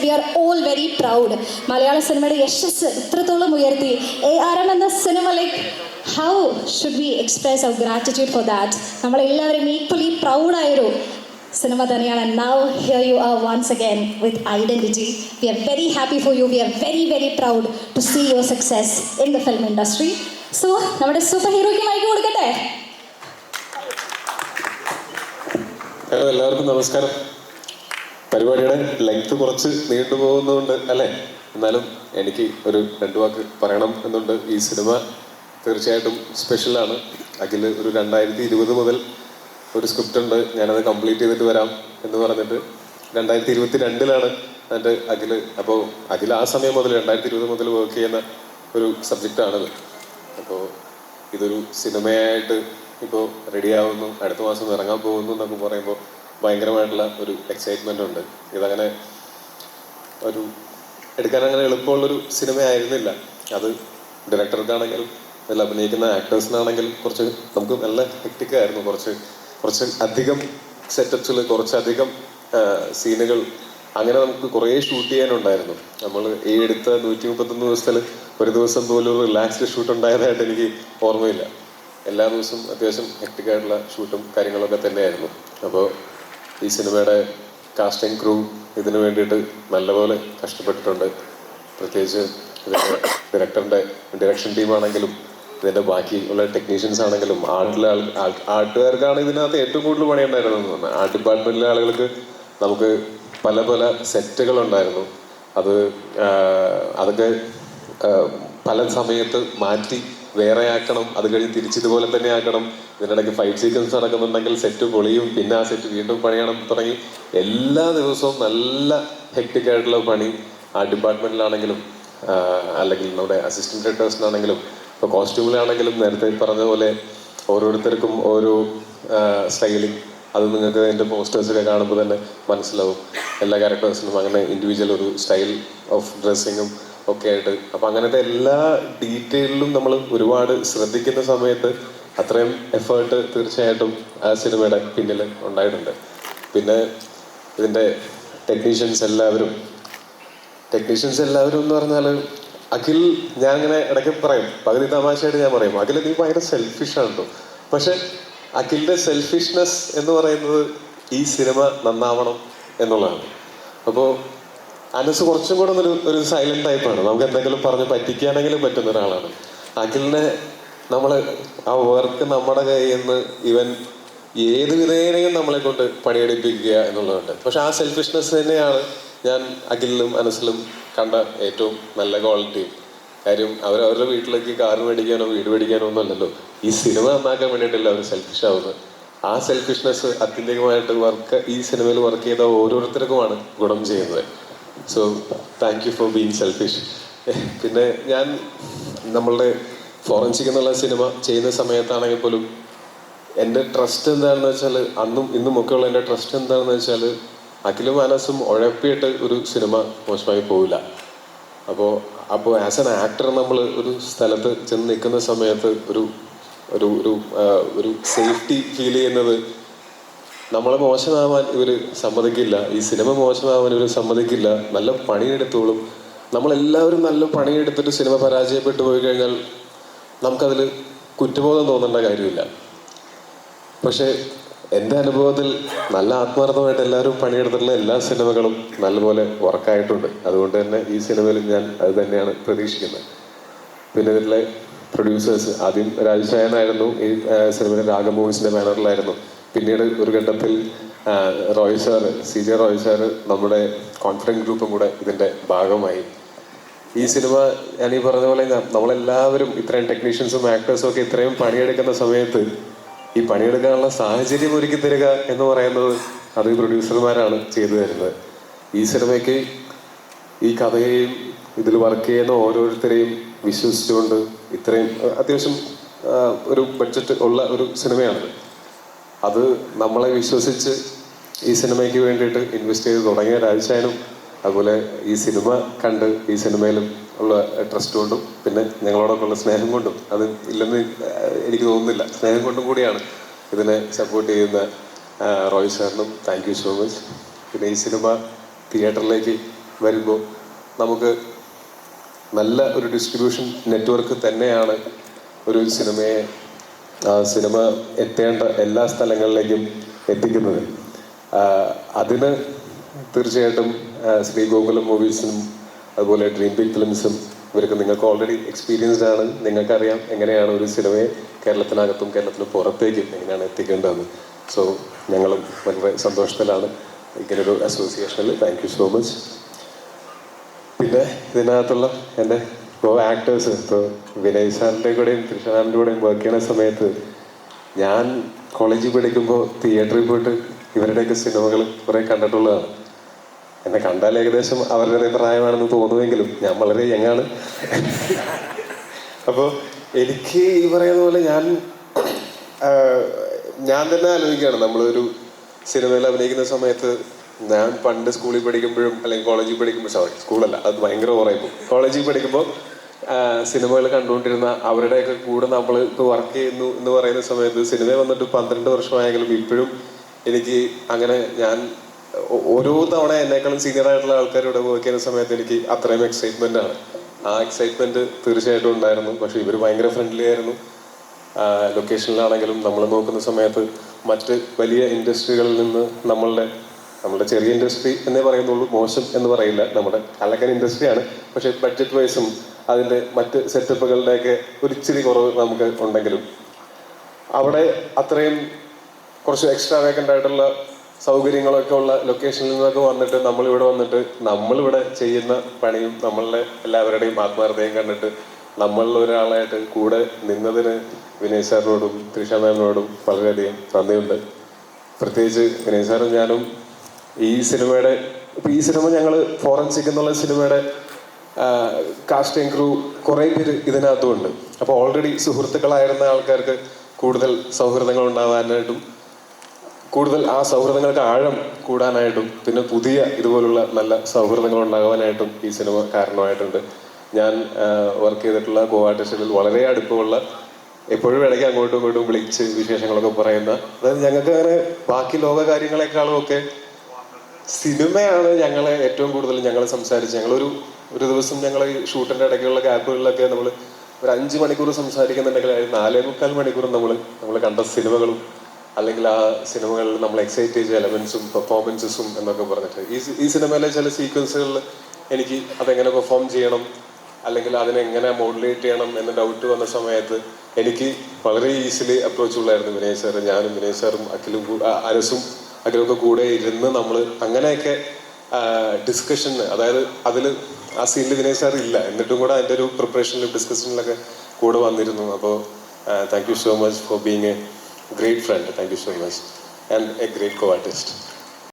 we are all very proud. മലയാള സിനിമയുടെ യശസ് ഇത്രത്തോളം ഉയർത്തി ARM എന്ന cinema, like how should we express our gratitude for that? നമ്മളെല്ലാവരും ഈക്വലി പ്രൗഡായൊരു cinema തന്നെയാണ്. And now here you are once again with Identity. We are very happy for you. We are very very proud to see your success in the film industry. So നമ്മുടെ super ഹീറോയ്ക്ക് mic കൊടുക്കട്ടെ. എല്ലാവർക്കും നമസ്കാരം. പരിപാടിയുടെ length കുറച്ച് നീണ്ടുപോകുന്നുണ്ട് അല്ലേ? എന്നാലും എനിക്ക് ഒരു 2 വാക്ക് പറയണം എന്നുണ്ട്. ഈ സിനിമ തീർച്ചയായിട്ടും സ്പെഷ്യലാണ്. അഖിൽ ഒരു 2020 മുതൽ ഒരു സ്ക്രിപ്റ്റ് ഉണ്ട്, ഞാനത് കംപ്ലീറ്റ് ചെയ്തിട്ട് വരാം എന്ന് പറഞ്ഞിട്ട് 2022 എൻ്റെ അഖിൽ. അപ്പോൾ അഖിൽ ആ സമയം മുതൽ 2020 മുതൽ വർക്ക് ചെയ്യുന്ന ഒരു സബ്ജക്റ്റാണിത്. അപ്പോൾ ഇതൊരു സിനിമയായിട്ട് ഇപ്പോൾ റെഡിയാവുന്നു, അടുത്ത മാസം ഇറങ്ങാൻ പോകുന്നു എന്നൊക്കെ പറയുമ്പോൾ ഭയങ്കരമായിട്ടുള്ള ഒരു എക്സൈറ്റ്മെൻ്റ് ഉണ്ട്. ഇതങ്ങനെ ഒരു എടുക്കാൻ അങ്ങനെ എളുപ്പമുള്ളൊരു സിനിമയായിരുന്നില്ല. അത് ഡയറക്ടർക്കാണെങ്കിലും അതിൽ അഭിനയിക്കുന്ന ആക്ടേഴ്സിനാണെങ്കിലും കുറച്ച് നമുക്ക് നല്ല ഹെക്റ്റിക്കായിരുന്നു. കുറച്ച് അധികം സെറ്റപ്സിൽ കുറച്ചധികം സീനുകൾ അങ്ങനെ നമുക്ക് കുറേ ഷൂട്ട് ചെയ്യാനുണ്ടായിരുന്നു. നമ്മൾ ഈ എടുത്ത 131 ദിവസത്തിൽ ഒരു ദിവസം പോലും ഒരു റിലാക്സ്ഡ് ഷൂട്ട് ഉണ്ടായതായിട്ട് എനിക്ക് ഓർമ്മയില്ല. എല്ലാ ദിവസവും അത്യാവശ്യം ഹെക്റ്റിക്കായിട്ടുള്ള ഷൂട്ടും കാര്യങ്ങളൊക്കെ തന്നെയായിരുന്നു. അപ്പോൾ ഈ സിനിമയുടെ കാസ്റ്റിംഗ് ക്രൂ ഇതിന് വേണ്ടിയിട്ട് നല്ലപോലെ കഷ്ടപ്പെട്ടിട്ടുണ്ട്. പ്രത്യേകിച്ച് ഇതിൻ്റെ ഡയറക്ടറിൻ്റെ ഡയറക്ഷൻ ടീമാണെങ്കിലും ഇതിൻ്റെ ബാക്കി ഉള്ള ടെക്നീഷ്യൻസ് ആണെങ്കിലും ആർട്ടുകാർക്കാണ് ഇതിനകത്ത് ഏറ്റവും കൂടുതൽ പണിയുണ്ടായിരുന്നത് എന്ന് പറഞ്ഞാൽ. ആർട്ട് ഡിപ്പാർട്ട്മെൻറ്റിലെ ആളുകൾക്ക് നമുക്ക് പല പല സെറ്റുകളുണ്ടായിരുന്നു. അതൊക്കെ പല സമയത്ത് മാറ്റി വേറെ ആക്കണം, അത് കഴിഞ്ഞ് തിരിച്ചിതുപോലെ തന്നെ ആക്കണം. ഇതിനിടയ്ക്ക് ഫൈറ്റ് സീക്വൻസ് നടക്കുന്നുണ്ടെങ്കിൽ സെറ്റ് പൊളിയും, പിന്നെ ആ സെറ്റ് വീണ്ടും പണിയണം തുടങ്ങി എല്ലാ ദിവസവും നല്ല ഹെക്റ്റിക്കായിട്ടുള്ള പണി ആ ഡിപ്പാർട്ട്മെൻറ്റിലാണെങ്കിലും അല്ലെങ്കിൽ നമ്മുടെ അസിസ്റ്റൻറ്റ് ഡയറക്ടേഴ്സിനാണെങ്കിലും ഇപ്പോൾ കോസ്റ്റ്യൂമിലാണെങ്കിലും നേരത്തെ പറഞ്ഞ പോലെ ഓരോരുത്തർക്കും ഓരോ സ്റ്റൈലിങ്, അത് നിങ്ങൾക്ക് എൻ്റെ പോസ്റ്റേഴ്സൊക്കെ കാണുമ്പോൾ തന്നെ മനസ്സിലാവും. എല്ലാ ക്യാരക്ടേഴ്സിനും അങ്ങനെ ഇൻഡിവിജ്വൽ ഒരു സ്റ്റൈൽ ഓഫ് ഡ്രസ്സിങ്ങും ഒക്കെ ആയിട്ട്. അപ്പം അങ്ങനത്തെ എല്ലാ ഡീറ്റെയിലും നമ്മൾ ഒരുപാട് ശ്രദ്ധിക്കുന്ന സമയത്ത് അത്രയും എഫേർട്ട് തീർച്ചയായിട്ടും ആ സിനിമയുടെ പിന്നിൽ ഉണ്ടായിട്ടുണ്ട്. പിന്നെ ഇതിൻ്റെ ടെക്നീഷ്യൻസ് എല്ലാവരും എന്ന് പറഞ്ഞാൽ അഖിൽ, ഞാൻ ഇങ്ങനെ ഇടയ്ക്ക് പറയും, പകുതി തമാശയായിട്ട് ഞാൻ പറയും, അഖിൽ നീ ഭയങ്കര സെൽഫിഷാണ് കേട്ടോ. പക്ഷെ അഖിലിൻ്റെ സെൽഫിഷ്നെസ് എന്ന് പറയുന്നത് ഈ സിനിമ നന്നാവണം എന്നുള്ളതാണ്. അപ്പോൾ അനസ് കുറച്ചും കൂടെ ഒരു സൈലന്റ് ടൈപ്പാണ്. നമുക്ക് എന്തെങ്കിലും പറഞ്ഞ് പറ്റിക്കാനെങ്കിലും പറ്റുന്ന ഒരാളാണ്. അഖിലിനെ നമ്മൾ ആ വർക്ക് നമ്മുടെ കയ്യിൽ നിന്ന് ഇവൻ ഏത് വിധേനയും നമ്മളെ കൊണ്ട് പണിയെടുപ്പിക്കുക എന്നുള്ളതുണ്ട്. പക്ഷെ ആ സെൽഫിഷ്നെസ് തന്നെയാണ് ഞാൻ അഖിലിലും അനസിലും കണ്ട ഏറ്റവും നല്ല ക്വാളിറ്റിയും. കാര്യം അവരവരുടെ വീട്ടിലേക്ക് കാർ മേടിക്കാനോ വീട് മേടിക്കാനോ ഒന്നുമല്ലല്ലോ, ഈ സിനിമ നന്നാക്കാൻ വേണ്ടിയിട്ടല്ല അവർ സെൽഫിഷ് ആവുന്നത്. ആ സെൽഫിഷ്നെസ് ആത്യന്തികമായിട്ട് ഈ സിനിമയിൽ വർക്ക് ചെയ്ത ഓരോരുത്തർക്കുമാണ് ഗുണം ചെയ്യുന്നത്. So thank you for being selfish. പിന്നെ ഞാൻ നമ്മളുടെ ഫോറൻസിക് എന്നുള്ള സിനിമ ചെയ്യുന്ന സമയത്താണെങ്കിൽ പോലും എൻ്റെ ട്രസ്റ്റ് എന്താണെന്ന് വെച്ചാൽ, അന്നും ഇന്നും ഒക്കെയുള്ള എൻ്റെ ട്രസ്റ്റ് എന്താണെന്ന് വെച്ചാൽ, അഖിലും അനസും ഉഴപ്പിയിട്ട് ഒരു സിനിമ മോശമായി പോവില്ല. അപ്പോൾ ആസ് എൻ ആക്ടർ നമ്മൾ ഒരു സ്ഥലത്ത് ചെന്ന് നിൽക്കുന്ന സമയത്ത് ഒരു സേഫ്റ്റി ഫീൽ ചെയ്യുന്നത്, നമ്മളെ മോശമാവാൻ ഇവർ സമ്മതിക്കില്ല, ഈ സിനിമ മോശമാവാൻ ഇവർ സമ്മതിക്കില്ല, നല്ല പണിയെടുത്തോളും. നമ്മളെല്ലാവരും നല്ല പണിയെടുത്തിട്ട് സിനിമ പരാജയപ്പെട്ടു പോയി കഴിഞ്ഞാൽ നമുക്കതിൽ കുറ്റബോധം തോന്നേണ്ട കാര്യമില്ല. പക്ഷേ എൻ്റെ അനുഭവത്തിൽ നല്ല ആത്മാർത്ഥമായിട്ട് എല്ലാവരും പണിയെടുത്തിട്ടുള്ള എല്ലാ സിനിമകളും നല്ലപോലെ വർക്കായിട്ടുണ്ട്. അതുകൊണ്ട് തന്നെ ഈ സിനിമയിലും ഞാൻ അത് തന്നെയാണ് പ്രതീക്ഷിക്കുന്നത്. പിന്നെ ഇതിലെ പ്രൊഡ്യൂസേഴ്സ്, ആദ്യം രാജശേഖരനായിരുന്നു ഈ സിനിമയിലെ രാഗ മൂവീസിൻ്റെ ബാനറിലായിരുന്നു. പിന്നീട് ഒരു ഘട്ടത്തിൽ CJ റോയ് സാർ നമ്മുടെ കോൺഫിഡൻറ്റ് ഗ്രൂപ്പും കൂടെ ഇതിൻ്റെ ഭാഗമായി. ഈ സിനിമ ഞാൻ ഈ പറഞ്ഞ പോലെ നമ്മളെല്ലാവരും ഇത്രയും ടെക്നീഷ്യൻസും ആക്ടേഴ്സും ഒക്കെ ഇത്രയും പണിയെടുക്കുന്ന സമയത്ത് ഈ പണിയെടുക്കാനുള്ള സാഹചര്യം ഒരുക്കി തരിക എന്ന് പറയുന്നത് അത് പ്രൊഡ്യൂസർമാരാണ് ചെയ്തു തരുന്നത്. ഈ സിനിമയ്ക്ക് ഈ കഥയെയും ഇതിൽ വർക്ക് ചെയ്യുന്ന ഓരോരുത്തരെയും വിശ്വസിച്ചുകൊണ്ട് ഇത്രയും അത്യാവശ്യം ഒരു ബഡ്ജറ്റ് ഉള്ള ഒരു സിനിമയാണത്. അത് നമ്മളെ വിശ്വസിച്ച് ഈ സിനിമയ്ക്ക് വേണ്ടിയിട്ട് ഇൻവെസ്റ്റ് ചെയ്ത് തുടങ്ങിയ രാജശേഖരനും അതുപോലെ ഈ സിനിമ കണ്ട് ഈ സിനിമയിലും ഉള്ള ട്രസ്റ്റ് കൊണ്ടും പിന്നെ ഞങ്ങളോടൊക്കെ ഉള്ള സ്നേഹം കൊണ്ടും, അത് ഇല്ലെന്ന് എനിക്ക് തോന്നുന്നില്ല, സ്നേഹം കൊണ്ടും കൂടിയാണ് ഇതിനെ സപ്പോർട്ട് ചെയ്യുന്ന റോയ് സാറിനും താങ്ക് യു സോ മച്ച്. പിന്നെ ഈ സിനിമ തിയേറ്ററിലേക്ക് വരുമ്പോൾ നമുക്ക് നല്ല ഒരു ഡിസ്ട്രിബ്യൂഷൻ നെറ്റ്വർക്ക് തന്നെയാണ് ഒരു സിനിമയെ സിനിമ എത്തേണ്ട എല്ലാ സ്ഥലങ്ങളിലേക്കും എത്തിക്കുന്നത്. അതിന് തീർച്ചയായിട്ടും ശ്രീ ഗോകുലം മൂവീസിനും അതുപോലെ ഡ്രീം ബിഗ് ഫിലിംസും ഇവർക്ക് നിങ്ങൾക്ക് ഓൾറെഡി എക്സ്പീരിയൻസ്ഡ് ആണ്. നിങ്ങൾക്കറിയാം എങ്ങനെയാണ് ഒരു സിനിമയെ കേരളത്തിനകത്തും കേരളത്തിന് പുറത്തേക്കും എങ്ങനെയാണ് എത്തിക്കേണ്ടതെന്ന്. സോ ഞങ്ങളും വളരെ സന്തോഷത്തിലാണ് ഇങ്ങനൊരു അസോസിയേഷനിൽ. Thank you so much. പിന്നെ ഇതിനകത്തുള്ള എൻ്റെ ആക്ടേഴ്സ്, ഇപ്പോൾ വിനയ് സാറിൻ്റെ കൂടെയും കൃഷ്ണനാഥിൻ്റെ കൂടെയും വർക്ക് ചെയ്യുന്ന സമയത്ത് ഞാൻ കോളേജിൽ പഠിക്കുമ്പോൾ തിയേറ്ററിൽ പോയിട്ട് ഇവരുടെയൊക്കെ സിനിമകൾ കുറേ കണ്ടിട്ടുള്ളതാണ്. എന്നെ കണ്ടാൽ ഏകദേശം അവരുടെ പ്രായമാണെന്ന് തോന്നുമെങ്കിലും ഞാൻ വളരെ യങ്ങാണ്. അപ്പോൾ എനിക്ക് ഈ പറയുന്ന പോലെ ഞാൻ തന്നെ ആലോചിക്കുകയാണ്, നമ്മളൊരു സിനിമയിൽ അഭിനയിക്കുന്ന സമയത്ത് ഞാൻ പണ്ട് സ്കൂളിൽ പഠിക്കുമ്പോഴും അല്ലെങ്കിൽ കോളേജിൽ പഠിക്കുമ്പോൾ, സ്കൂളല്ല അത് ഭയങ്കര ഓറായിപ്പോൾ, കോളേജിൽ പഠിക്കുമ്പോൾ സിനിമകൾ കണ്ടുകൊണ്ടിരുന്ന അവരുടെയൊക്കെ കൂടെ നമ്മൾ ഇപ്പോൾ വർക്ക് ചെയ്യുന്നു എന്ന് പറയുന്ന സമയത്ത് സിനിമ വന്നിട്ട് 12 വർഷമായെങ്കിലും ഇപ്പോഴും എനിക്ക് അങ്ങനെ ഞാൻ ഓരോ തവണ എന്നേക്കാളും സീനിയർ ആയിട്ടുള്ള ആൾക്കാരോട് വർക്ക് ചെയ്യുന്ന സമയത്ത് എനിക്ക് അത്രയും എക്സൈറ്റ്മെൻ്റ് ആണ്. ആ എക്സൈറ്റ്മെൻറ്റ് തീർച്ചയായിട്ടും ഉണ്ടായിരുന്നു. പക്ഷേ ഇവർ ഭയങ്കര ഫ്രണ്ട്ലി ആയിരുന്നു. ലൊക്കേഷനിലാണെങ്കിലും നമ്മൾ നോക്കുന്ന സമയത്ത് മറ്റ് വലിയ ഇൻഡസ്ട്രികളിൽ നിന്ന് നമ്മളുടെ ചെറിയ ഇൻഡസ്ട്രി എന്നേ പറയുന്നുള്ളൂ, മോശം എന്ന് പറയില്ല, നമ്മുടെ കലക്കൻ ഇൻഡസ്ട്രിയാണ്. പക്ഷേ ബഡ്ജറ്റ് വൈസും അതിൻ്റെ മറ്റ് സെറ്റപ്പുകളുടെയൊക്കെ ഒരു ഇച്ചിരി കുറവ് നമുക്ക് ഉണ്ടെങ്കിലും അവിടെ അത്രയും കുറച്ച് എക്സ്ട്രാ വേക്കൻ്റ് ആയിട്ടുള്ള സൗകര്യങ്ങളൊക്കെ ഉള്ള ലൊക്കേഷനിൽ നിന്നൊക്കെ വന്നിട്ട് നമ്മളിവിടെ ചെയ്യുന്ന പണിയും നമ്മളുടെ എല്ലാവരുടെയും ആത്മാർത്ഥതയും കണ്ടിട്ട് നമ്മളിൽ ഒരാളായിട്ട് കൂടെ നിന്നതിന് വിനയ് സാറിനോടും തൃഷ മാമിനോടും വളരെയധികം നന്ദിയുണ്ട്. പ്രത്യേകിച്ച് വിനയ് സാറും ഞാനും ഈ സിനിമ ഞങ്ങൾ ഫോറൻസിക് എന്നുള്ള സിനിമയുടെ കാസ്റ്റിംഗ് ക്രൂ കുറേ പേര് ഇതിനകത്തുമുണ്ട്. അപ്പോൾ ഓൾറെഡി സുഹൃത്തുക്കളായിരുന്ന ആൾക്കാർക്ക് കൂടുതൽ സൗഹൃദങ്ങൾ ഉണ്ടാവാനായിട്ടും കൂടുതൽ ആ സൗഹൃദങ്ങൾക്ക് ആഴം കൂടാനായിട്ടും പിന്നെ പുതിയ ഇതുപോലുള്ള നല്ല സൗഹൃദങ്ങൾ ഉണ്ടാകാനായിട്ടും ഈ സിനിമ കാരണമായിട്ടുണ്ട്. ഞാൻ വർക്ക് ചെയ്തിട്ടുള്ള കോ ആർട്ടിസ്റ്റുകളിൽ വളരെ അടുപ്പമുള്ള, എപ്പോഴും ഇടയ്ക്ക് അങ്ങോട്ടും ഇങ്ങോട്ടും വിളിച്ച് വിശേഷങ്ങളൊക്കെ പറയുന്ന, അതായത് ഞങ്ങൾക്ക് അങ്ങനെ ബാക്കി ലോക കാര്യങ്ങളെക്കാളും ഒക്കെ സിനിമയാണ് ഞങ്ങളെ ഏറ്റവും കൂടുതൽ ഞങ്ങൾ സംസാരിച്ച് ഒരു ദിവസം ഞങ്ങൾ ഈ ഷൂട്ടിൻ്റെ ഇടയ്ക്കുള്ള ഗ്യാപ്പുകളിലൊക്കെ നമ്മൾ ഒരു 5 മണിക്കൂർ സംസാരിക്കുന്നുണ്ടെങ്കിൽ 4.25 മണിക്കൂറും നമ്മൾ കണ്ട സിനിമകളും അല്ലെങ്കിൽ ആ സിനിമകളിൽ നമ്മൾ എക്സൈറ്റ് ചെയ്ത എലമെൻസും പെർഫോമൻസസും എന്നൊക്കെ പറഞ്ഞിട്ട് ഈ സിനിമയിലെ ചില സീക്വൻസുകളിൽ എനിക്ക് അതെങ്ങനെ പെർഫോം ചെയ്യണം അല്ലെങ്കിൽ അതിനെങ്ങനെ മോഡുലേറ്റ് ചെയ്യണം എന്ന ഡൗട്ട് വന്ന സമയത്ത് എനിക്ക് വളരെ ഈസിലി അപ്രോച്ചബിൾ ആയിരുന്നു വിനയ് സാറ്. ഞാനും വിനയ് സാറും അഖിലൊക്കെ കൂടെ ഇരുന്ന് നമ്മൾ അങ്ങനെയൊക്കെ ഡിസ്കഷൻ, അതായത് ആ സീനിൽ വിനയ് സാർ ഇല്ല, എന്നിട്ടും കൂടെ അതിൻ്റെ ഒരു പ്രിപ്പറേഷനിലും ഡിസ്കഷനിലൊക്കെ കൂടെ വന്നിരുന്നു. അപ്പോൾ thank you so much for being A great friend. Thank you so much. And a great co-artist.